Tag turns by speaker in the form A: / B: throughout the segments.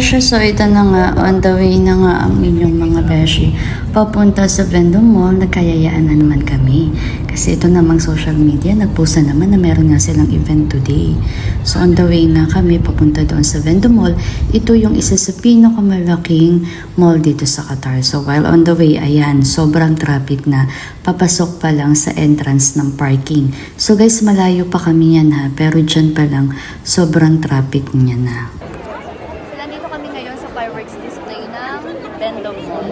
A: beshi, so ito na nga, on the way na nga ang inyong mga beshi. Papunta sa Vendome Mall, nagkayayaan na naman kami. Kasi ito namang social media, nagpost na naman na meron nga silang event today. So on the way nga kami, papunta doon sa Vendome Mall. Ito yung isa sa pinakamalaking mall dito sa Qatar. So while on the way, ayan, sobrang traffic na. Papasok pa lang sa entrance ng parking. So guys, malayo pa kami yan ha, pero dyan pa lang, sobrang traffic niya na.
B: So, nandito kami ngayon sa fireworks display ng Vendome Mall.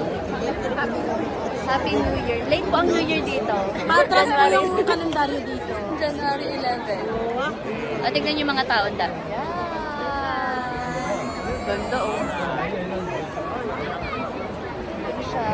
B: Happy New Year. Late po ang New Year dito.
C: Patras po yung kalendaryo dito.
B: January 11. O, tignan yung mga tao dami. Ganda oh. Ganda siya.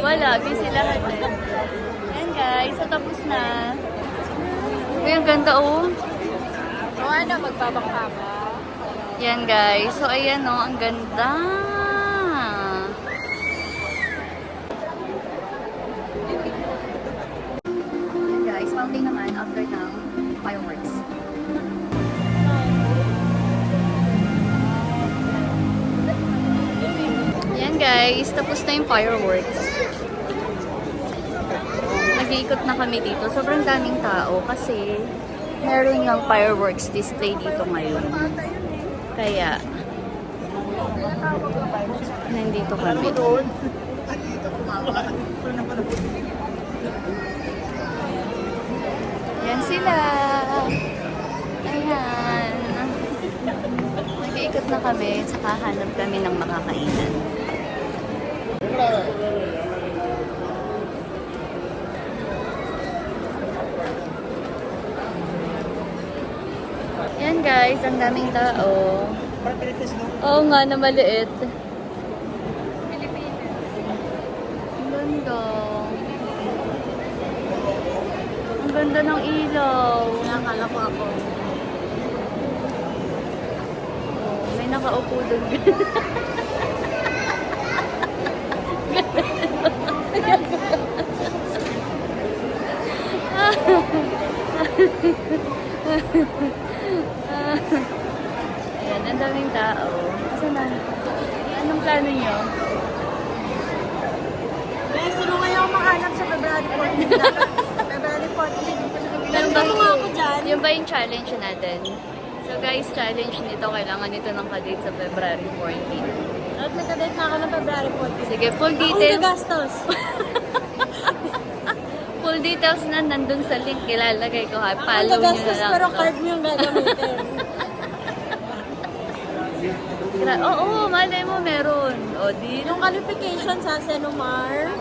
B: Wala, busy lahat eh. Ayan guys, so tapos na. Uy, ang ganda oh.
C: O ano, magbabangka ka?
B: Yan guys, so ayan oh, ang ganda. Ayan guys, fountain naman after ng fireworks. Ayan guys, tapos na yung fireworks. Nag-iikot na kami dito. Sobrang daming tao kasi meron ng fireworks display dito ngayon. Kaya, nandito kami. Yan sila. Ayan. Nag-iikot na kami, saka hanap kami ng makakainan. Yan guys, ang daming tao. Oo nga, na maliit. Ang ganda. Ang ganda ng ilaw.
C: Nakala ko ako.
B: Oh, may nakaupo doon. Ayan, ang daming tao. Saan na? Anong plano nyo?
C: Guys, tulungan niyo ako makahanap sa February 14. February 14. Tulungan ako dyan.
B: Yung ba yung challenge natin? So guys, challenge nito, kailangan nito ng kadate sa February 14.
C: At nagka-date na ako ng February 14.
B: Sige, full
C: Akong
B: details.
C: gagastos.
B: Full details na nandun sa link, ilalagay ko ha.
C: Akong
B: Follow nyo na
C: gagastos
B: lang.
C: pero
B: to.
C: card mo yung gagamitin.
B: Oo, malay mo meron. O, di.
C: Yung qualification sa Senomar.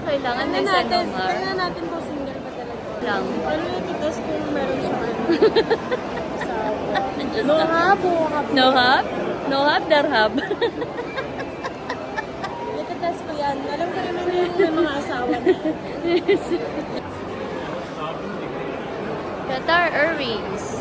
B: Kailangan may
C: Tingnan
B: Senomar.
C: natin kung single pa talaga.
B: Lang.
C: Pero yung titas kung meron siya. No hub o hub?
B: No hub? No hub, there hub.
C: Ititas ko yan. Alam ko naman yung mga asawa na.
B: Qatar Airways.